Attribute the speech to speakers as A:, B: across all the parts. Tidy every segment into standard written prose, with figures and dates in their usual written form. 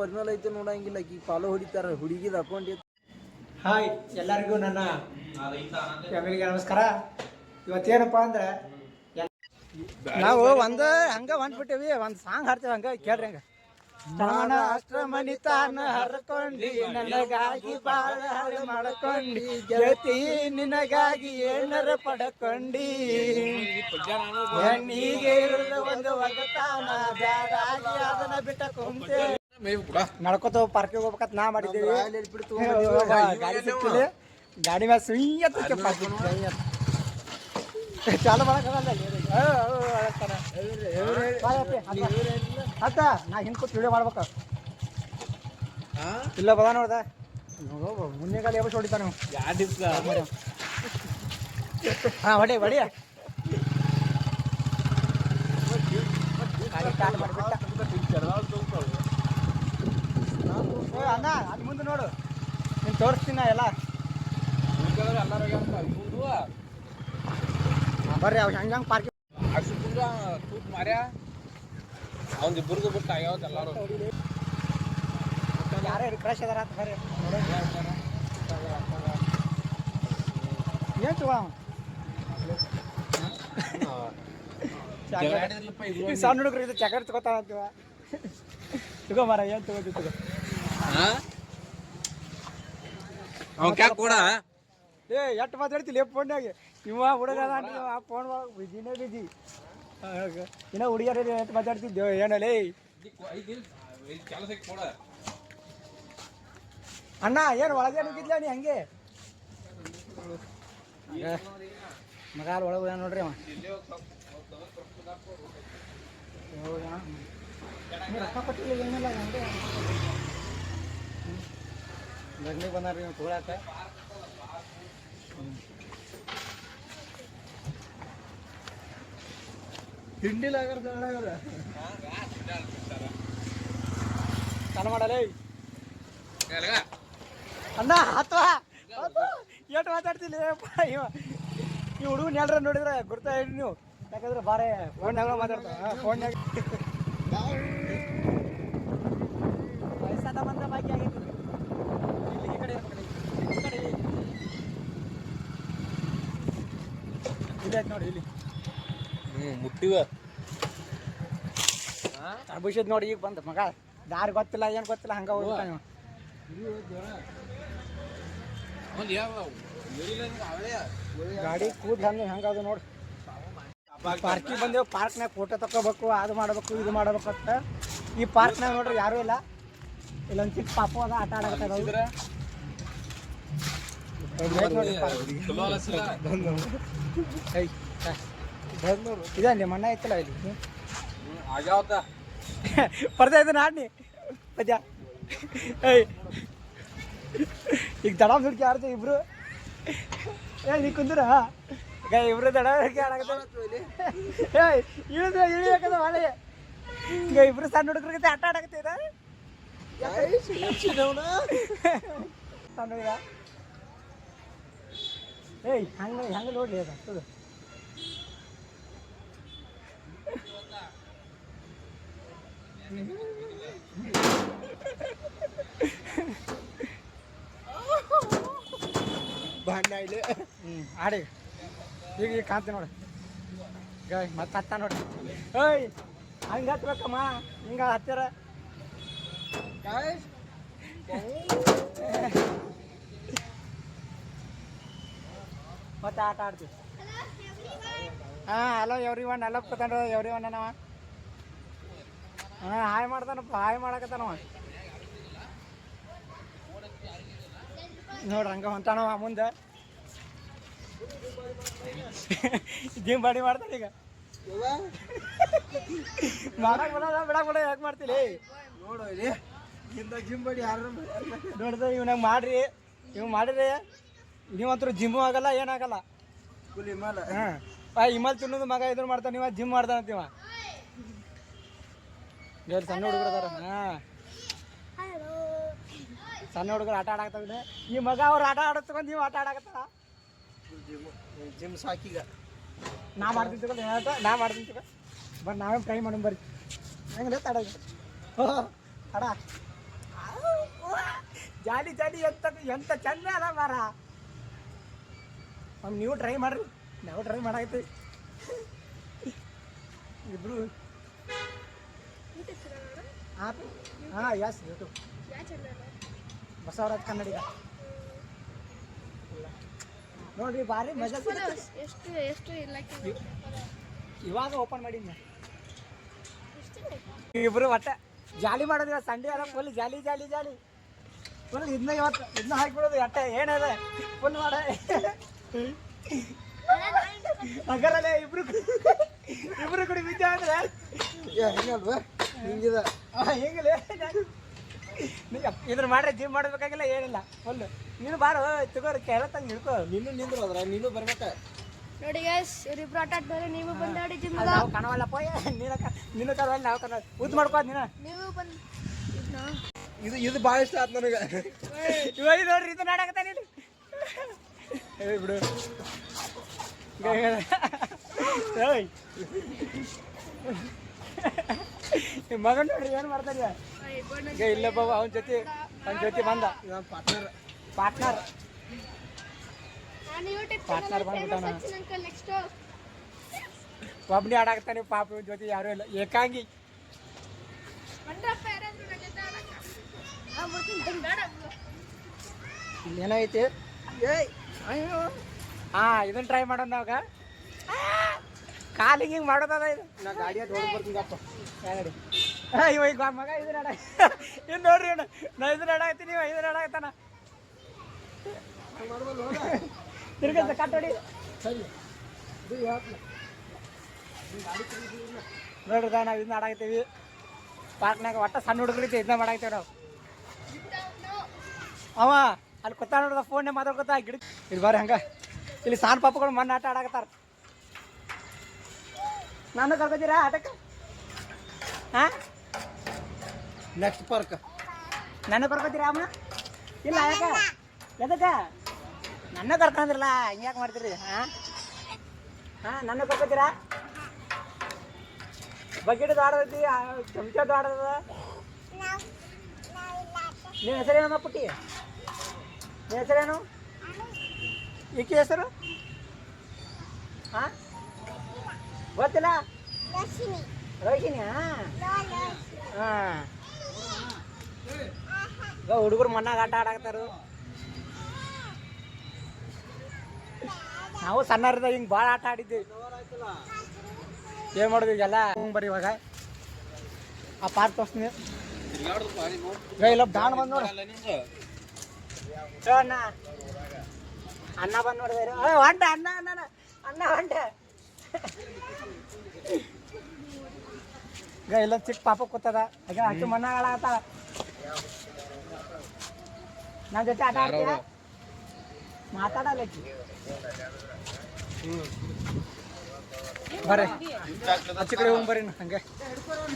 A: Original ಐತೆ ನೋಡಂಗಿಲ್ಲ ಈಗ follow ಹೊಡಿತಾರ ಹುಡುಗಿದ ಅಕೌಂಟ್.
B: ಹಾಯ್ ಎಲ್ಲರಿಗೂ ನನ್ನ ಫ್ಯಾಮಿಲಿಗೆ ನಮಸ್ಕಾರ. ಇವತ್ತೇನಪ್ಪ ಅಂದ್ರೆ ನಾವು ಹಂಗ ಹೊಂಟ್ಬಿಟ್ಟೇವಿ, ಒಂದು ಸಾಂಗ್ ಹಾಡ್ತೇವೆ, ಹಂಗ ಕೇಳ್ರಿ. ಹಂಗ ಮನಿತಾನ ಹರ್ಕೊಂಡಿ ನನಗಾಗಿ ಬಾಳ ಹಾಳು ಮಾಡ್ಕೊಂಡಿ ಗೆಳತಿ ನಿನಗಾಗಿ ಏನರ ಪಡ್ಕೊಂಡಿ ಹೆಣ್ಣಿಗೆ ಇರದ ಒಂದು ಒಗತಾನ ಬ್ಯಾಡಾಗಿ ಅದನ್ನ ಬಿಟ್ಟ ಕುಂತೆ ನಡ್ಕೋತ ಪಾರ್ಕಿಗೆ ಹೋಗ್ಬೇಕಂತ ನಾ ಮಾಡಿದ್ದೀವಿ. ಗಾಡಿ ಸಿಕ್ತಿಲ್ಲ, ಗಾಡಿ ಮೇಲೆ ಸುಯ್ಯತ್ತ ಪಾರ್ಕಿಂಗ್ ಚಾಲು ಮಾಡಕ್ಕಾಗಲ್ಲ. ಅತ್ತ ನಾ ಹಿಂಗೆ ಕೂತ್ ವಿಡಿಯೋ ಮಾಡ್ಬೇಕ ಇಲ್ಲ ಬದ ನೋಡ್ದ ಮುಂದೆ ಕಾಲ ಯಾವ ಹೊಡಿತಾನ ಹಾ ಹೊಡಿ ಹೊಡಿ ಅಣ್ಣ ಅದು ಮುಂದೆ ನೋಡು, ನೀನು ತೋರಿಸ್ತೀನ ಎಲ್ಲ ಬರ್ರಿ. ಅವ್ ಹಂಗ ಪಾರ್ಕಿಂಗ್ ತೂತ್ ಮಾರ್ಯಾ ಅವ್ನು ಇಬ್ಬರದು ಬಿಟ್ಟು ಆಗ್ಯಾವತ್ ಎಲ್ಲಾರು ಯಾರು ಕ್ರಶ್ ಅದಾರ ಅಂತ ಬರ್ರಿ. ಏನು ತಗೋ ಸಣ್ಣ ಹುಡುಗರು ಇದು ಚಾಕಲೇಟ್ ತಗೋತಾವ ಅಂತೀವ. ತಗೋ ಮಾರ, ಏನು ತಗೋತಿ ತಗೋ. ಏ ಎಷ್ಟು ಮಾತಾಡ್ತಿಲ್ಲ ಫೋನ್ಯಾಗೆ ಇವ ಹುಡುಗ ಆ ಫೋನ್ ಬಿಜಿನೇ ಬಿಜಿ ಇನ್ನ ಹುಡುಗಿಯರ ಎಷ್ಟು ಮಾತಾಡ್ತಿದ್ದೇವೆ ಏನಲ್ಲೇ ಅಣ್ಣ. ಏನು ಒಳಗೆ ನುಗ್ಗಿದ್ಲ ನೀ ಹಂಗೆ ಮಗ ಒಳಗೆ ನೋಡ್ರಿ ಅವ ರೊಕ್ಕ ಕೊಟ್ಟಿಲ್ಲ ಏನಿಲ್ಲ ಹಂಗೆ ಗಂಡಿಗೆ ಬಂದಾರ್ರಿ ನೀವು ತೊಗೊಳಕ. ಹಿಂಡಿಲಾಗ್ರ ಚಾಲು ಮಾಡಲೇ ಅಣ್ಣ. ಅಥವಾ ಎಷ್ಟು ಮಾತಾಡ್ತಿಲ್ಲ ಇವ ಈ ಹುಡುಗನ ಎಲ್ಲರ ನೋಡಿದ್ರೆ ಗುರ್ತಾ ಹೇಳಿ ನೀವು, ಯಾಕಂದ್ರೆ ಬಾರೇ ಫೋನ್ಯಾಗ ಮಾತಾಡ್ತಾವ. ಫೋನ್ಯಾಗ ವಯಸ್ಸಾದ ಬಂದ ಬಾಕಿ ಆಗೈತಿ. ಈ ಕಡೆ ಇಲ್ಲಿ ಆಯ್ತು ನೋಡಿ, ಇಲ್ಲಿ
A: ಮುಟ್ಟಿವ
B: ಅಭಿಷೇಕ್ ನೋಡಿ. ಈಗ ಬಂದ ಮಗ ದಾರಿ ಗೊತ್ತಿಲ್ಲ ಏನು ಗೊತ್ತಿಲ್ಲ ಹಂಗ ಹೋಗ್ಬಿಟ್ಟ ನೀವು. ಗಾಡಿ ಕೂದ್ ಹಂಗದು ನೋಡಿ. ಪಾರ್ಕಿಗೆ ಬಂದೇವು, ಪಾರ್ಕ್ನಾಗ ಫೋಟೋ ತಗೋಬೇಕು, ಅದು ಮಾಡ್ಬೇಕು ಇದು ಮಾಡ್ಬೇಕು ಅಂತ. ಈ ಪಾರ್ಕ್ನಾಗ ನೋಡ್ರಿ ಯಾರೂ ಇಲ್ಲ. ಇಲ್ಲೊಂದು ಚಿಕ್ಕ ಪಾಪು ಅದ ಆಟ ಆಡಕತ್ತಾರ. ಇದೆ ನಿಮ್ಮ ಅಣ್ಣ ಐತಲ್ಲ ಇಲ್ಲಿ ಬರ್ತಾ ಇದ್ದಾನೆ ಆಡ್ನಿ ಪದ್ಯ. ಏಯ್ ಈಗ ದಡ ಹುಡುಕಿ ಆಡ್ತೀವಿ ಇಬ್ರು. ನೀ ಕುಂದ್ರ ಇಬ್ರು ದಡ ಹುಡುಕಿ ಆಡಕತ್ತೆ. ಏಯ್ ಇಳಿಬೇಕದ ಮಳೆ. ಈಗ ಇಬ್ರು ಸಣ್ಣ ಹುಡುಗರಿಗೆ ಆಟ ಆಡಕತ್ತೀರ ಸಣ್ಣ ಹುಡುಗ. ಏಯ್ ಹಂಗೆ ಹಂಗೆ ನೋಡ್ಲಿ ಅದು ಆಡಿ ಈಗ ಕಾಂತಿ ನೋಡಿ ಗಾಯ್ ಮತ್ತೆ ಹತ್ತ ನೋಡಿ. ಏಯ್ ಹಂಗೆ ಹತ್ಬೇಕಮ್ಮ, ಹಿಂಗ ಹತ್ತಿರ ಮತ್ತೆ ಆಟ ಆಡ್ತೀವಿ. ಹಾಂ ಹಲೋ ಎವ್ರಿ ಒನ್ ಎಲ್ಲ ಕೂತ್ಕೊಂಡು ಎವ್ರಿ ಒನ್ ಅವ. ಹಾಂ ಹಾಯ್ ಮಾಡ್ತಾನಪ್ಪ, ಹಾಯ್ ಮಾಡಕತ್ತಾನವ ನೋಡ್ರಿ. ಹಂಗೆ ಹೊಂಟಾನವ ಮುಂದೆ ಜಿಮ್ ಬಾಡಿ ಮಾಡ್ತಾನೆ ಈಗ. ಮಾಡಕ್ ಬಿಡೋದ ಬಿಡಕ್ ಬಿಡ ಯಾಕೆ ಮಾಡ್ತೀರಿ
A: ನೋಡು ಜಿಮ್ ಬಾಡಿ ಯಾರು
B: ನೋಡ್ದ ಇವ್ನಾಗ ಮಾಡ್ರಿ. ಇವ್ ಮಾಡಿರಿ ನೀವಂತರೂ ಜಿಮ್ಮು ಆಗಲ್ಲ ಏನಾಗಲ್ಲ.
A: ಫುಲ್ ಹಿಮಾಲ.
B: ಹಾಂ ಹಿಮಾಲ್ ತಿನ್ನೋದು ಮಗ ಇದ್ರ ಮಾಡ್ತಾನೆ, ನೀವು ಜಿಮ್ ಮಾಡ್ತಾನಂತೀವ. ಸಣ್ಣ ಹುಡುಗರು ಅದಾರ. ಹಾಂ ಸಣ್ಣ ಹುಡುಗರು ಆಟ ಆಡಾಕ್ತಾವೆ. ಈ ಮಗ ಅವ್ರು ಆಟ ಆಡತ್ಕೊಂಡು ನೀವು ಆಟ ಆಡಕತ್ತಾರ.
A: ಜಿಮ್ ಸಾಕೀಗ
B: ನಾ ಮಾಡ್ತೀನಿ ನಾ ಮಾಡ್ತೀನಿ ಬಟ್ ನಾವೇ ಟ್ರೈ ಮಾಡೋಣ ಬರ್ರಿ ಹೆಂಗೆ ತಡ ಅಡ ಜಾಲಿ ಜಾಲಿ ಎಂತ ಚಂದ ಅದ ಮಾರ. ನೀವು ಟ್ರೈ ಮಾಡ್ರಿ, ನಾವು ಟ್ರೈ ಮಾಡಾಕತ್ತೀವಿ ಇಬ್ರು. ಹಾಂ ಯಸ್ ಯೂಟ್ಯೂಬ್ ಬಸವರಾಜ್ ಕನ್ನಡಿಗ ನೋಡ್ರಿ ಭಾರಿ ಮಜಾ. ಇವಾಗ ಓಪನ್ ಮಾಡೀನಿ ಇಬ್ರು ಒಟ್ಟ ಜಾಲಿ ಮಾಡೋದಿಲ್ಲ. ಸಂಡೇ ಅದ ಫುಲ್ ಜಾಲಿ ಜಾಲಿ ಜಾಲಿ ಫುಲ್. ಇದನ್ನ ಹಾಕಿಬಿಡೋದು ಅಟ್ಟ ಏನದ ಫುಲ್ ಮಾಡ ಹಗರಲ್ಲೇ ಇಬ್ರು ಕುಡಿ ಬಿದ್ದ ಅಂದ್ರೆ
A: ಹೆಂಗಲ್ವಾ ಹಿಂಗಿದ
B: ಹೆಂಗಿಲ್ಲ ಇದ್ರ ಮಾಡ್ರೆ ಜಿಮ್ ಮಾಡಬೇಕಾಗಿಲ್ಲ ಏನಿಲ್ಲ ಫುಲ್. ನೀನು ಬಾರ ತಗೋರಿ ಕೇಳತ್ತಂಗೆ ಹಿಡ್ಕೋ.
A: ನೀನು ನಿಂದ್ರು ಅದ್ರ ನೀನು ಬರ್ಬೇಕ
C: ನೋಡಿ ಗೈಸ್ ಇವರಿಬ್ರು ಆಟ ಆಡ್ತಾರೆ. ನೀವು ಬಂದಾಡಿ ಜಿಮ್
B: ನಾವು ಕಣವಲ್ಲ ಪೋಯ್ ನೀನು ಕರವಲ್ಲ ನಾವು ಕರ ಉದ್ ಮಾಡ್ಕೋದ್ ನೀನು.
C: ನೀವು ಬಂದು
A: ಇದು ಭಾಳ ಇಷ್ಟ ಆಯ್ತು ನನಗೆ.
B: ಇವಾಗ ನೋಡ್ರಿ ಇದು ನಾಡಕತ್ತ ನೀನು ಬಿಡು ಮಗನ್ ನೋಡ್ರಿ ಏನು ಮಾಡ್ತಾರ ಇಲ್ಲ ಬಾಬು. ಅವನ ಜೊತೆ ಬಂದ
A: ಪಾರ್ಟ್ನರ್
B: ಪಾರ್ಟ್ನರ್
C: ನಾನು ಯೂಟ್ಯೂಬ್
B: ಪಾರ್ಟ್ನರ್ ಬಂದ್ಬಿಟ್ಟಾನ.
C: ನೆಕ್ಸ್ಟ್
B: ಒಬ್ಬನೇ ಆಡಾಕ್ತಾನೆ ಪಾಪ. ಇವನ್ ಜೊತೆ ಯಾರು ಇಲ್ಲ, ಏಕಾಂಗಿ. ಇಲ್ಲಿ ಏನೈತಿ ಇದನ್ನ ಟ್ರೈ ಮಾಡೋಣ ನಾವಾಗ. ಕಾಲಿಗೆ ಹಿಂಗೆ ಮಾಡೋದದ ಇದು.
A: ನಾ ಗಾಡಿ ಅದು ಹೊಡೆದು ಬರ್ತೀನಪ್ಪ.
B: ಗಾಡಿ ಇವಾಗ ಮಗ ಇದನ್ನ ಆಡ ಇನ್ನು ನೋಡ್ರಿ ಇವ್ನು. ನಾ ಇದನ್ನ ಆಡಾಕ್ತೀನಿ, ಇವ ಇದನ್ನ ಆಡಾಕ್ತಾನ. ತಿರ್ಗಂತ ಕಟ್ಟೋಡಿ ನೋಡ್ರಿ ನಾವು ಇದನ್ನ ಆಡಾಕ್ತೀವಿ ಪಾರ್ಕ್ನಾಗ. ಒಟ್ಟ ಸಣ್ಣ ಹುಡುಗರಿಗೆ ಇದನ್ನ ಮಾಡಾಕ್ತೇವೆ ನಾವು. ಅವ ಅಲ್ಲಿ ಕೂತ ನೋಡ್ದ ಫೋನ್ನೇ ಮಾತಾಡ್ಕೊತ ಗಿಡ ಇಲ್ಲಿ ಬಾರಿ ಹಂಗ. ಇಲ್ಲಿ ಸಣ್ಣ ಪಾಪಗಳು ಮಣ್ಣು ಆಟ ಆಡಾಕತ್ತಾರ. ನಾನು ಕರ್ಕೋತೀರಾ ಆಟಕ್ಕೆ? ಹಾಂ
A: ನೆಕ್ಸ್ಟ್ ಪಾರ್ಕ್
B: ನನ್ನ ಕರ್ಕೋತೀರಾ ಅಮ್ಮ? ಇಲ್ಲ ಯಾಕೆ ಎದಕ್ಕೆ ನನ್ನ ಕರ್ಕೊಂಡ್ರಲ್ಲ ಹಿಂಗ್ಯಾಕೆ ಮಾಡ್ತೀರಿ? ನನ್ನ ಕರ್ಕೋತೀರಾ? ಬಕೆಟ್ ಆಡೋದೈತಿ, ಚಮಚದ ಆಡೋದ. ನಿಮ್ಮ ಹೆಸರೇನಮ್ಮ ಪುಟ್ಟಿ? ನಿಮ್ಮ ಹೆಸರೇನು? ಈಕೆ ಹೆಸರು ಗೊತ್ತಿಲ್ಲ? ರೋಹಿಣಿ. ಹುಡುಗರು ಮಣ್ಣಾಗ ಆಟ ಆಡಾಕತ್ತಾರು. ನಾವು ಸಣ್ಣರಿದ್ದ ಹಿಂಗೆ ಭಾಳ ಆಟ ಆಡಿದ್ದೀವಿ. ಏನು ಮಾಡೋದು ಈಗೆಲ್ಲ ಬರ್ರಿ. ಇವಾಗ ಆ ಪಾರ್ಕ್ ತೋರಿಸ್ತೀನಿ. ಇಲ್ಲ ದಾಣ ಬಂದು ನೋಡು ಅಣ್ಣ. ಅಣ್ಣ ಬಂದು ನೋಡಿದಾರೆ. ಹೊಂಟ ಅಣ್ಣ ಅಣ್ಣ ಅಣ್ಣ ಹೊಂಟ. ಈಗ ಇಲ್ಲೊಂದು ಚಿಕ್ಕ ಪಾಪ ಕೂತದ. ಈಗ ಅಕ್ಕಿ ಮಣ್ಣಾಗ ಆಡಾಕತ್ತಾಳ. ನನ್ನ ಜೊತೆ ಆಟ ಆಡ್ತೀಯ? ಮಾತಾಡಲ್ಲ ಅಕ್ಕಿ. ಬರ್ರಿ ಆಚೆ ಕಡೆ ಹೋಗಿ ಬರ್ರಿ. ಹಂಗೆ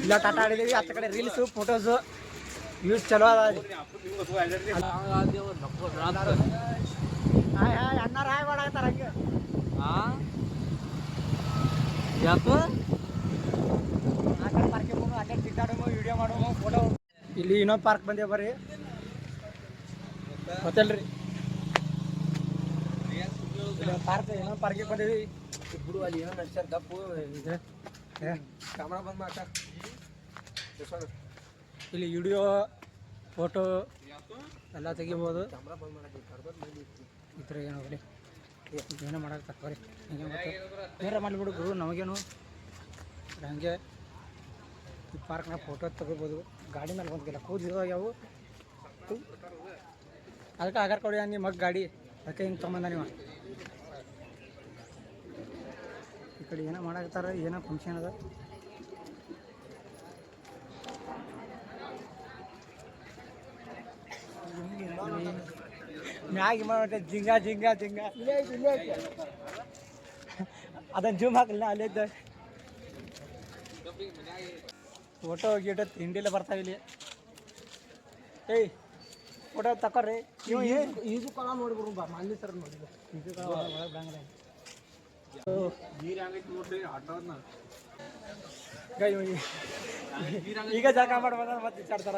B: ಇಲ್ಲ ಆಟ ಆಡಿದೀವಿ. ಆಚೆ ಕಡೆ ರೀಲ್ಸು ಫೋಟೋಸು ವ್ಯೂಸ್ ಚಲೋ ಅದ. ಹಾಯ್ ಹಾಯ್ ಅಣ್ಣಾರ ಹಾಯ್ ಮಾಡಾಕತ್ತಾರ ಹಂಗೆ. ಯಾಕೆ ಆ ಕಡೆ ಪಾರ್ಕಿಗೆ ಹೋಗು, ಆ ಕಡೆ ತಿರ್ಗಾಡೋಮು, ವಿಡಿಯೋ ಮಾಡೋಮು, ಫೋಟೋ. ಇಲ್ಲಿ ಇನ್ನೊಂದು ಪಾರ್ಕ್ ಬಂದೇವು ಬರ್ರಿ. ಗೊತ್ತಲ್ರಿ ಪಾರ್ಕ್. ಇನ್ನೊಂದು ಪಾರ್ಕಿಗೆ ಬಂದೇವಿ.
A: ಇಬ್ರು ಅಲ್ಲಿ ಏನೋ ನಡ್ಸ್ಯಾರ ದಪ್ಪು ಕ್ಯಾಮ್ರಾ ಬಂದ್ ಮಾಡ.
B: ಇಲ್ಲಿ ವಿಡಿಯೋ ಫೋಟೋ ಎಲ್ಲ ತೆಗಿಬೋದು.
A: ಕ್ಯಾಮ್ರಾ ಬಂದ್ ಮಾಡಕ್ಕೆ
B: ಈ ಥರ ಏನೋ ಬರೀ ಏನೋ ಮಾಡೋಕೆ ತಕ್ಕೋರಿ. ಹಿಂಗೆ ಮತ್ತೆ ಬೇರೆ ಮಾಡಿಬಿಡು ಗುರು ನಮಗೇನು. ಹಂಗೆ ಈ ಪಾರ್ಕ್ನಾಗ ಫೋಟೋ ತಗೋಬೋದು. ಗಾಡಿ ಮೇಲೆ ಬಂದಿಲ್ಲ ಕೂದಿರೋ ಯಾವು ಅದಕ್ಕೆ ಆಗಾರ ಕೊಡಿ ಅಂದು ಮಗ ಗಾಡಿ. ಅದಕ್ಕೆ ಹಿಂಗೆ ತೊಗೊಂಬಂದ ನೀವು. ಈ ಕಡೆ ಏನೋ ಮಾಡಾಕತ್ತಾರ, ಏನೋ ಫಂಕ್ಷನ್ ಅದ. ಮ್ಯಾಗಿ ಮಾಡಿ ಜಿಂಗ ಜಿಂಗ ಜಿಂಗ ಅದನ್ನು ಜೂಮ್ ಹಾಕಲಿಲ್ಲ ಅಲ್ಲೇ ಇದ್ದ. ಫೋಟೋ ಗೀಟೋ ತಿಂಡಿಲ್ಲ ಬರ್ತಾವ ಇಲ್ಲಿ. ಏಯ್ ಫೋಟೋ ತಕೋರಿ. ನೀವು
A: ಈಜು ಕೊಳ ನೋಡ್ಬಿಡು ಬಾ ಮಾನ್ಯ ಸರ್ ನೋಡಿದ್ರು.
B: ಈಜು ಈಗ ಜಾಗ ಮಾಡ್ಬೋದ ಮತ್ತೆ ಚಾಡ್ತಾರ.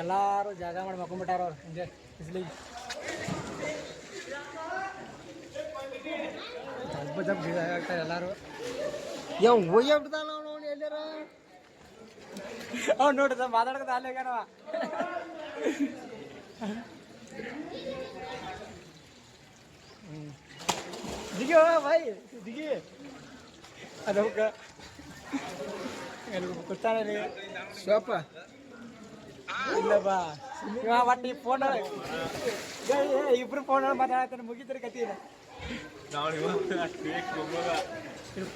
B: ಎಲ್ಲಾರು ಜಾಗ ಮಾಡಿ ಮಕ್ಕೊಂಡ್ಬಿಟ್ಟಾರ ಅವ್ರು ಹಿಂಗೆ ಬಿಸಿಲಿಗೆ ಸ್ವಲ್ಪ ಜಪ್ ಬೀಜ ಆಗ್ತಾರೆ ಎಲ್ಲಾರು
A: ಹೋಗ್ಬಿಡ್ತಾನ ಅವನು ಎಲ್ಲಾರ
B: ಅವ್ನು ನೋಡಿದ ಮಾತಾಡ್ಕದ ಅಲ್ಲೇ ಹೋಗ್ಯಾನವ ದಿಗಿ ಬಾಯ್ ದಿಗಿ ಅದು ಕೊಡ್ತಾನೆ
A: ಶಿವಪ್ಪ
B: ಇಲ್ಲ ಬಾ ಇವ ಒಟ್ಟು ಈ ಫೋನ್ ಇಬ್ರು ಫೋನ್ ಮಾತಾಡತ್ತಾನೆ ಮುಗಿದ್ರೆ ಕತಿ ಇದು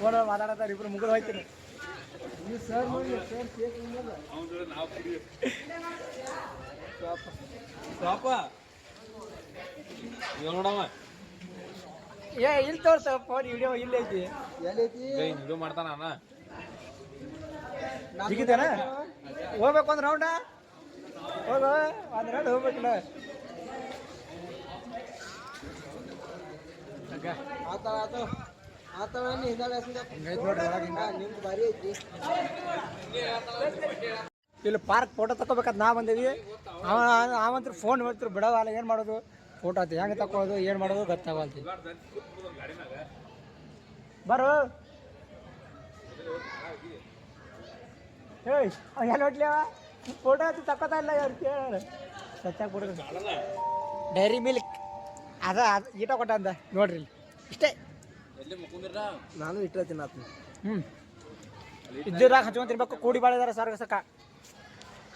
B: ಫೋನ್ ಮಾತಾಡತ್ತಾರ ಇಬ್ರು ಮುಗಿದು ಹೋಯ್ತೀನಿ
A: ಸರ್ ನೋಡವ
B: ಏ ಇಲ್ಲಿ ತೋರ್ಸ ಫೋನ್ ವಿಡಿಯೋ ಇಲ್ಲಿ ಐತಿ
A: ಎಲ್ಲೈತಿ
D: ವಿಡಿಯೋ ಮಾಡ್ತಾನ ಅಣ್ಣ
B: ಜಿಗಿತೇನ ಹೋಗ್ಬೇಕು ಒಂದು ರೌಂಡ ಹೋಗು ಒಂದು ರೌಂಡ್ ಹೋಗ್ಬೇಕಿಲ್ಲ
A: ಆತವ
B: ಹಿಂಗೈತೆ ನೋಡ್ರಿ ಒಳಗೆ ಹಿಂಗ
A: ನಿಮ್ದು ಭಾರಿ ಐತಿ
B: ಇಲ್ಲಿ ಪಾರ್ಕ್ ಫೋಟೋ ತಗೋಬೇಕಂತ ನಾ ಬಂದಿದ್ವಿ ಅವಂತ್ರ ಫೋನ್ ಹೇಳ್ತಿರು ಬಿಡವಲ್ಲ ಏನು ಮಾಡೋದು ಫೋಟೋ ಆಯ್ತು ಹೆಂಗೆ ತಗೊಳ್ಳೋದು ಏನು ಮಾಡೋದು ಗೊತ್ತಾಗಲ್ತಿ ಬರೋ ಏಯ್ ಎಲ್ಲ ಹೊಟ್ಲಿವ ಫೋಟೋ ಆಯ್ತು ತಗೋತಾ ಇಲ್ಲ ಅವ್ರು ಕೇಳ ಸಚ್ಚಾಗಿ ಕೊಡೋದು ಡೈರಿ ಮಿಲ್ಕ್ ಅದ ಈಟ ಕೊಟ್ಟ ಅಂದ ನೋಡ್ರಿ ಇಲ್ಲಿ ಇಷ್ಟೇ
A: ನಾನು ಇಟ್ಟರೆ ತಿನ್ನತ್ತೀನಿ
B: ಇದ್ದಿರಾಗ ಹಚ್ಕೊಂತಿರ್ಬೇಕು ಕೂಡಿ ಬಾಳಿದಾರೆ ಸರ್ ಸಕ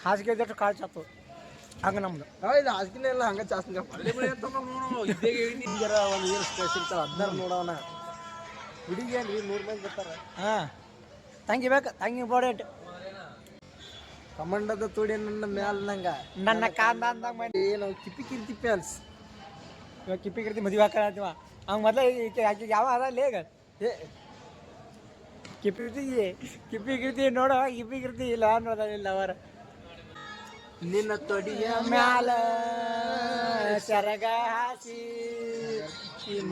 B: ಹಾಸಿಗೆ ಇದ್ದಷ್ಟು ಕಾಳು ಚಾತು ಹಂಗೆ ನಮ್ದು
A: ಇದು ಹಾಸ್ಕಿನ ಎಲ್ಲ ಹಂಗೆ ಜಾಸ್ತಿ ಈಗಾರ ಒಂದು ಏನು ಸ್ಪೆಷಲ್ ಇರ್ತಾವ 16 ನೋಡೋಣ ಹುಡುಗಿ ಏನ್ರಿ 100 ಮಂದಿ ಬರ್ತಾರ
B: ಹಾಂ ತಂಗಿ ಬೇಕು ತಂಗಿ ಇಂಪಾರ್ಟೆಂಟ್
A: ಕಮಂಡದ ತೋಡಿ ನನ್ನ ಮ್ಯಾಲ ನಂಗ
B: ನನ್ನ ಕಾಂದ ಅಂದಾಗ ಮಾಡಿ
A: ನಾವು ಕಿಪ್ಪಿ ಕಿರ್ತಿಪ್ಪಿ ಅನ್ಸ್
B: ಇವಾಗ ಕಿಪ್ಪಿ ಕಿರ್ತಿ ಮದುವೆ ಹಾಕತ್ತೀವ ಅವ್ನು ಮೊದಲೇ ಆಕೆ ಯಾವ ಅದ ಲೇಗ ಏ ಕಿಪ್ಪಿ ಕಿರ್ತಿ ನೋಡೋ ಕಿಪ್ಪಿ ಕಿರ್ತಿ ಇಲ್ಲ ಅನ್ನೋದಿಲ್ಲ ಅವರ
A: ನಿನ್ನ ತೊಡಿಯ
B: ಮ್ಯಾಲ ಸರಗ ಹಾಸಿ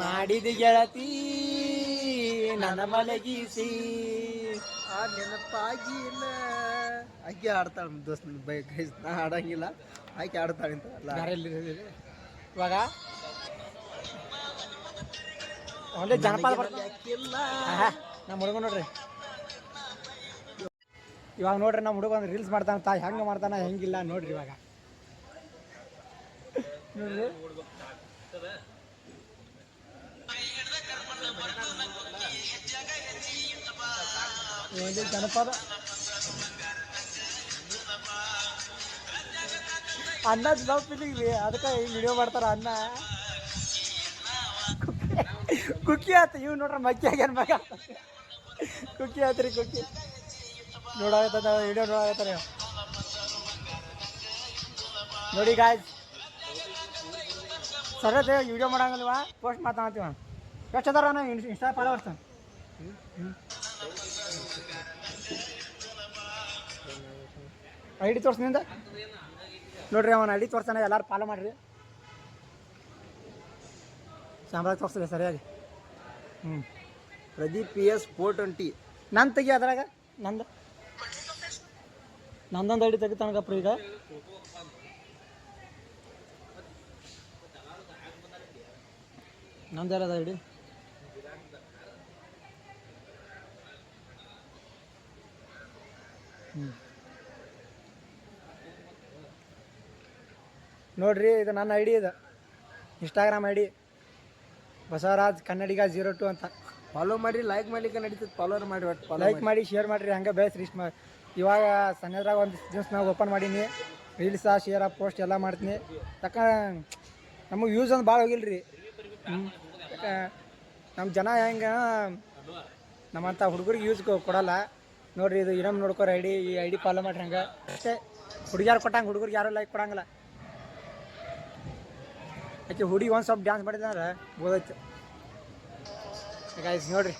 B: ಮಾಡಿದ ಗೆಳತಿ ನನ್ನ ಮಲಗಿಸಿ
A: ಆ ನೆನಪಾಗಿನ ಆಕೆ ಆಡ್ತಾಳ ದೋಸ್ತ ನಾ ಆಡಂಗಿಲ್ಲ ಆಕೆ ಆಡ್ತಾಳೆ ಅಂತ
B: ಇವಾಗ ಒಂದೇ ಜನಪದ ಬರ್ತಲ್ಲ ನಮ್ಮ ಹುಡುಗ ನೋಡ್ರಿ ಇವಾಗ ನೋಡ್ರಿ ನಮ್ಮ ಹುಡುಗ ಒಂದು ರೀಲ್ಸ್ ಮಾಡ್ತಾನ ಹೆಂಗೆ ಮಾಡ್ತಾನ ಹೆಂಗಿಲ್ಲ ನೋಡ್ರಿ ಇವಾಗ ನೋಡ್ರಿ ಒಂದೇ ಜನಪದ ಅನ್ನ ಫೀಲಿಂಗ್ ಅದಕ್ಕೆ ವಿಡಿಯೋ ಮಾಡ್ತಾರ ಅನ್ನ ಕುಕ್ಕಿ ಆತ ಇವ್ ನೋಡ್ರ ಮಕ್ಕಿ ಆಗ್ಯಾನ ಮಗ ಕುಕ್ಕಿ ಆತ್ರಿ ಕುಕ್ಕಿ ನೋಡಾಗತ್ತ ವಿಡಿಯೋ ನೋಡಾಗತ್ತಾರ ನೋಡಿ ಗಾಯ್ಸ್ ಸರತೆ ವಿಡಿಯೋ ಮಾಡಂಗಿಲ್ವ ಪೋಸ್ಟ್ ಮಾತಾಡ್ತೀವ ಎಷ್ಟು ಅದಾರ ನಾ ಇನ್ಸ್ಟಾ ಫಾಲೋವರ್ಸ್ ಐಡಿ ತೋರ್ಸ್ನಿಂದ ನೋಡ್ರಿ ಅವನ ಐಡಿ ತೋರ್ಸಾನ ಎಲ್ಲರೂ ಫಾಲೋ ಮಾಡ್ರಿ ಸಾಮ್ರಾಜ್ ತೋರಿಸ್ರಿ ಸರಿಯಾಗಿ
A: ಪ್ರದೀಪ್ PS 420
B: ನಾನು ತೆಗಿ ಅದ್ರಾಗ ನಂದೊಂದು ಐಡಿ ತೆಗಿತಾನಗಪ್ಪ ಈಗ ನಂದು ಯಾರದ ಐಡಿ ನೋಡ್ರಿ ಇದು ನನ್ನ ಐಡಿ ಇದು ಇನ್ಸ್ಟಾಗ್ರಾಮ್ ಐಡಿ ಬಸವರಾಜ್ ಕನ್ನಡಿಗ 02 ಅಂತ
A: ಫಾಲೋ ಮಾಡಿ ಲೈಕ್ ಮಾಡ್ಲಿಕ್ಕೆ ನಡೀತದೆ ಫಾಲೋವರ್ ಮಾಡಿ ಒಟ್ಟು
B: ಲೈಕ್ ಮಾಡಿ ಶೇರ್ ಮಾಡಿರಿ ಹಂಗೆ ಬೇಸ್ ರೀಚ್ ಮಾಡಿ ಇವಾಗ ಸಣ್ಣದ್ರಾಗ ಒಂದು ದಿವಸ ನಾವು ಓಪನ್ ಮಾಡೀನಿ ರೀಲ್ಸ ಶೇರ ಪೋಸ್ಟ್ ಎಲ್ಲ ಮಾಡ್ತೀನಿ ನಮಗೆ ಯೂಸ್ ಒಂದು ಭಾಳ ಹೋಗಿಲ್ಲ ರೀ ಯಾಕೆ ನಮ್ಮ ಜನ ಹೆಂಗೆ ನಮ್ಮಂಥ ಹುಡುಗರಿಗೆ ಯೂಸ್ ಕೊಡಲ್ಲ ನೋಡಿರಿ ಇದು ಇನ್ನೊಮ್ಮೆ ನೋಡ್ಕೊರಿ ಐಡಿ ಈ ಐಡಿ ಫಾಲೋ ಮಾಡಿರಿ ಹಂಗೆ ಅಷ್ಟೇ ಹುಡುಗಿಯಾರು ಕೊಟ್ಟಂಗೆ ಹುಡುಗರಿಗೆ ಯಾರು ಲೈಕ್ ಕೊಡಂಗಿಲ್ಲ ಯಾಕೆ ಹುಡುಗಿ ಒಂದು ಸ್ವಲ್ಪ ಡ್ಯಾನ್ಸ್ ಮಾಡಿದ್ರೆ ಬೋದಾಯ್ತು ಗಾಯ್ಸ್ ನೋಡ್ರಿ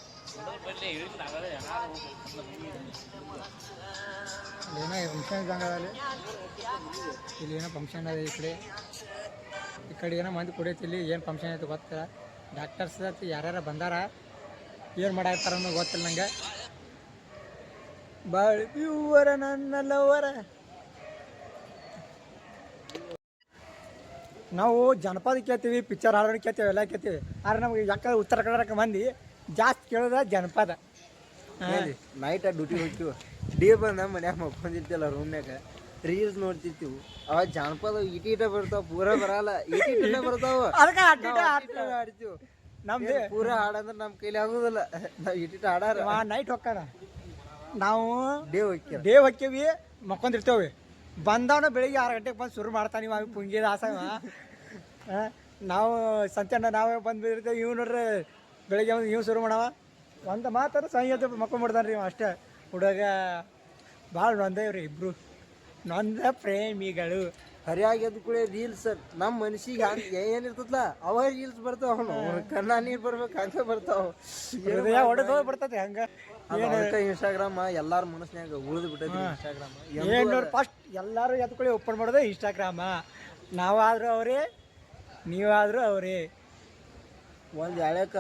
B: ಏನೋ ಫಂಕ್ಷನ್ ಇದ್ದಂಗೆ ಇಲ್ಲಿ ಏನೋ ಫಂಕ್ಷನ್ ಅದ ಈ ಕಡೆ ಏನೋ ಮಂದಿ ಕುಡಿಯೈತಿ ಇಲ್ಲಿ ಏನು ಫಂಕ್ಷನ್ ಐತೆ ಗೊತ್ತಿಲ್ಲ ಡಾಕ್ಟರ್ಸ್ ಯಾರ್ಯಾರ ಬಂದಾರ ಏನು ಮಾಡಾಕ್ತಾರ ಅನ್ನೋ ಗೊತ್ತಿಲ್ಲ ನಂಗೆ ಬಾಳಿ ಪ್ಯೂವರ ನನ್ನ ಲವರ. ನಾವು ಜನಪದ ಕೇಳ್ತೀವಿ, ಪಿಕ್ಚರ್ ಹಾಡೋಣ ಕೇಳ್ತೀವಿ, ಎಲ್ಲ ಕೇಳ್ತೀವಿ. ಆದ್ರೆ ನಮ್ಗೆ ಯಾಕಂದ್ರೆ ಉತ್ತರ ಕರ್ನಾಟಕ ಮಂದಿ ಜಾಸ್ತಿ ಕೇಳೋದ ಜನಪದ.
A: ನೈಟ್ ಡ್ಯೂಟಿ ಹೋಗ್ತೀವಿ, ಡೇ ಬಂದ ಮನ್ಯಾಗ ಮಕ್ಕೊಂಡಿರ್ತಿಲ್ಲ ರೂಮ್ನಾಗ ರೀಲ್ಸ್ ನೋಡ್ತಿರ್ತೀವಿ. ಅವಾಗ ಜಾನಪದ ಇಟ ಬರ್ತಾವ, ಪೂರ ಬರಲ್ಲ, ಇಟ ಬರ್ತಾವ. ಆಡ್ತೀವಿ
B: ನಮ್ದು
A: ಪೂರ ಹಾಡಂದ್ರೆ ನಮ್ಮ ಕೈಲಿ ಆಗೋದಿಲ್ಲ. ನಾವು ಇಟ ಹಾಡಾರ
B: ನೈಟ್ ಹೋಗ್ತಾರ, ನಾವು
A: ಡೇ
B: ಹೊಕ್ಕೇವಿ, ಮಕ್ಕೊಂಡಿರ್ತೇವೆ. ಬಂದವನ ಬೆಳಿಗ್ಗೆ 6 ಗಂಟೆಗೆ ಬಂದು ಶುರು ಮಾಡ್ತಾನೆ ಇವಾಗ ಪುಂಗಿದ ಆಸವ. ನಾವು ಸಂತೆಣ್ಣ ನಾವೇ ಬಂದು ಬಿದ್ದಿರ್ತೇವೆ. ಇವ್ ನೋಡ್ರಿ ಬೆಳಿಗ್ಗೆ ಇವ್ ಶುರು ಮಾಡವ, ಒಂದು ಮಾತಾಡ ಸಂಜೆ ಮಕ್ಕೊಂಡ್ಬಿಡ್ತಾನೆ ರೀ ಅಷ್ಟೇ. ಹುಡುಗ ಭಾಳ ನೊಂದೇವ್ರಿ ಇಬ್ರು, ನೊಂದ ಪ್ರೇಮಿಗಳು.
A: ಹರಿಯಾಗಿ ಎದ್ದು ಕೂಡ ರೀಲ್ಸ್ ನಮ್ಮ ಮನುಷ್ಯಗೆ ಏನಿರ್ತದಲ್ಲ ಅವ ರೀಲ್ಸ್ ಬರ್ತಾವ. ಅವನು ಕಣ್ಣ ನೀರು ಬರ್ಬೇಕು ಹಂಗ ಬರ್ತಾವ,
B: ಹೊಡೆದು ಹೋಗ್ಬಿಡ್ತೈತಿ ಹಂಗ.
A: ಇನ್ಸ್ಟಾಗ್ರಾಮ್ ಎಲ್ಲಾರ ಮನಸ್ನ್ಯಾಗ ಉಳಿದು ಬಿಟ್ಟೈತಿ. ಇನ್ಸ್ಟಾಗ್ರಾಮ್
B: ಏನ್ ನೋಡಿ ಫಸ್ಟ್ ಎಲ್ಲರೂ ಎತ್ಕೊಳ್ಳಿ ಓಪನ್ ಮಾಡೋದು ಇನ್ಸ್ಟಾಗ್ರಾಮ. ನಾವಾದ್ರೂ ಅವರೇ, ನೀವಾದ್ರೂ ಅವರೇ.
A: ಒಂದು ಎಳ್ಯಾಕ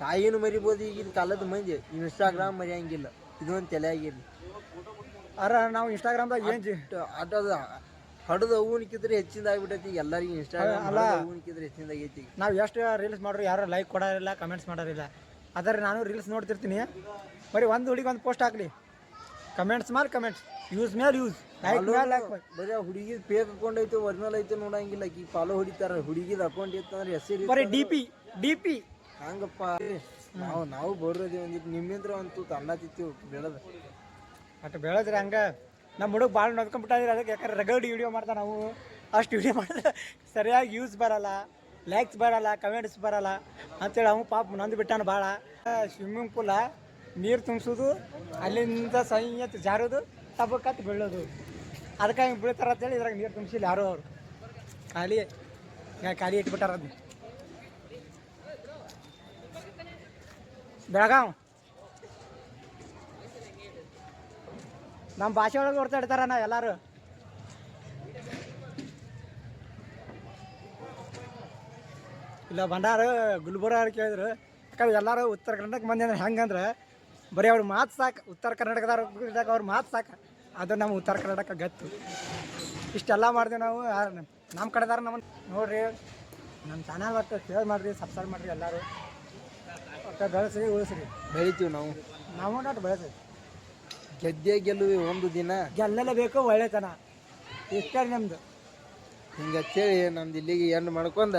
A: ತಾಯಿನೂ ಮರಿಬೋದು ಈಗಿನ ಕಾಲದ ಮಂದಿ, ಇನ್ಸ್ಟಾಗ್ರಾಮ್ ಮರಿಯಂಗಿಲ್ಲ. ಇದೊಂದು ತಲೆ ಆಗಿರ್ಲಿ.
B: ಅರ ನಾವು ಇನ್ಸ್ಟಾಗ್ರಾಮ್ದಾಗ ಏನು
A: ಆಟದ ಹಡದ ಹೂನಿಕಿದ್ರೆ ಹೆಚ್ಚಿಂದ ಆಗ್ಬಿಟ್ಟೈತಿ ಎಲ್ಲರಿಗೂ. ಇನ್ಸ್ಟಾಗ್ರಾಮ್ ಅಲ್ಲ ಹೂನಿಕಿದ್ರೆ ಹೆಚ್ಚಿಂದ ಆಗೈತಿ.
B: ನಾವು ಎಷ್ಟು ರೀಲ್ಸ್ ಮಾಡ್ರು ಯಾರು ಲೈಕ್ ಕೊಡೋರಿಲ್ಲ, ಕಮೆಂಟ್ಸ್ ಮಾಡೋರಿಲ್ಲ. ಆದರೆ ನಾನು ರೀಲ್ಸ್ ನೋಡ್ತಿರ್ತೀನಿ, ಬರೀ ಒಂದು ಹುಡುಗಿ ಒಂದು ಪೋಸ್ಟ್ ಹಾಕ್ಲಿ, ಕಮೆಂಟ್ಸ್ ಮೇಲೆ ಕಮೆಂಟ್ಸ್, ಯೂಸ್ ಮೇಲೆ ಯೂಸ್, ಲೈಕ್ ಮೇಲೆ ಲೈಕ್.
A: ಬರೀ ಹುಡುಗಿದ ಪೇಕ್ ಅಕೌಂಟ್ ಐತೆ, ಒರಿಜಿನಲ್ ಐತೆ ನೋಡಂಗಿಲ್ಲ. ಈ ಫಾಲೋ ಹೊಡಿತಾರ. ಹುಡುಗಿದ ಅಕೌಂಟ್ ಇತ್ತಂದ್ರೆ ಹೆಸರು
B: ಬರೀ ಡಿ ಪಿ
A: ಹಂಗಪ್ಪ. ನಾವು ಬರೋದಿ ಒಂದಿಟ್ಟು ನಿಮ್ಮಿಂದ್ರ ಅಂತೂ ತಣ್ಣತಿತ್ತೀವಿ ಬೆಳೆದ
B: ಅಷ್ಟು ಬೆಳೆದ್ರಿ ಹಂಗೆ. ನಮ್ಮ ಹುಡುಗ ಭಾಳ ನೋಡ್ಕೊಂಡ್ಬಿಟ್ಟಿದ್ರೆ ಅದಕ್ಕೆ, ಯಾಕಂದ್ರೆ ರಗಡ್ ವಿಡಿಯೋ ಮಾಡ್ತಾ ನಾವು. ಅಷ್ಟು ವಿಡಿಯೋ ಮಾಡಿದ್ರೆ ಸರಿಯಾಗಿ ಯೂಸ್ ಬರೋಲ್ಲ, ಲೈಕ್ಸ್ ಬರೋಲ್ಲ, ಕಮೆಂಟ್ಸ್ ಬರೋಲ್ಲ ಅಂತೇಳಿ ಅವ್ನು ಪಾಪ ನಂದು ಬಿಟ್ಟಾನ ಭಾಳ. ಸ್ವಿಮ್ಮಿಂಗ್ ಪೂಲ ನೀರು ತುಂಬಿಸೋದು, ಅಲ್ಲಿಂದ ಸಂಯತ್ ಜಾರೋದು, ತಬ್ಬಕತ್ತು ಬೀಳೋದು. ಅದಕ್ಕೆ ಹಿಂಗೆ ಬೀಳ್ತಾರ ಅಂತೇಳಿ ಇದ್ರಾಗ ನೀರು ತುಂಬಿಸಿಲ್ಲ ಯಾರು. ಅವರು ಖಾಲಿ ಇಟ್ಬಿಟ್ಟಾರ. ಅದು ಬೆಳಗಾವ್ ನಮ್ಮ ಭಾಷೆ ಒಳಗೆ ಹೊರ್ತಾಡ್ತಾರ ನಾವು ಎಲ್ಲರೂ. ಇಲ್ಲ ಬಂಡಾರ ಗುಲ್ಬರ್ಗ ಕೇಳಿದ್ರು. ಯಾಕಂದ್ರೆ ಎಲ್ಲರೂ ಉತ್ತರ ಕರ್ನಾಟಕ ಮಂದಿ ಅಂದ್ರೆ ಹೆಂಗಂದ್ರೆ ಬರೀ ಅವ್ರ ಮಾತು ಸಾಕು. ಉತ್ತರ ಕರ್ನಾಟಕದವ್ರ ಅವ್ರ ಮಾತು ಸಾಕು, ಅದು ನಮ್ಮ ಉತ್ತರ ಕರ್ನಾಟಕ ಗತ್ತು. ಇಷ್ಟೆಲ್ಲ ಮಾಡಿದೆ ನಾವು. ನಮ್ಮ ಕಡೆದಾರ ನಮ್ಮ ನೋಡ್ರಿ, ನಮ್ಮ ಚಾನಲ್ ಒಟ್ಟು ಶೇರ್ ಮಾಡಿರಿ, ಸಬ್ಸ್ಕ್ರೈಬ್ ಮಾಡಿರಿ. ಎಲ್ಲರೂ ಒಟ್ಟು ಬೆಳೆಸ್ರಿ, ಉಳಿಸ್ರಿ.
A: ಬೆಳಿತೀವಿ ನಾವು
B: ಒಟ್ಟು ಬೆಳೆಸ್ರಿ.
A: ಗೆದ್ದೆ ಗೆಲ್ಲುವಿ ಒಂದು ದಿನ,
B: ಗೆಲ್ಲಲೇಬೇಕು ಒಳ್ಳೆತನ. ಇಷ್ಟ ನಮ್ಮದು.
A: ಹಿಂಗೆ ಅಂತೇಳಿ ನಮ್ದು ಇಲ್ಲಿಗೆ ಎಂಡ್ ಮಾಡ್ಕೊಂಡ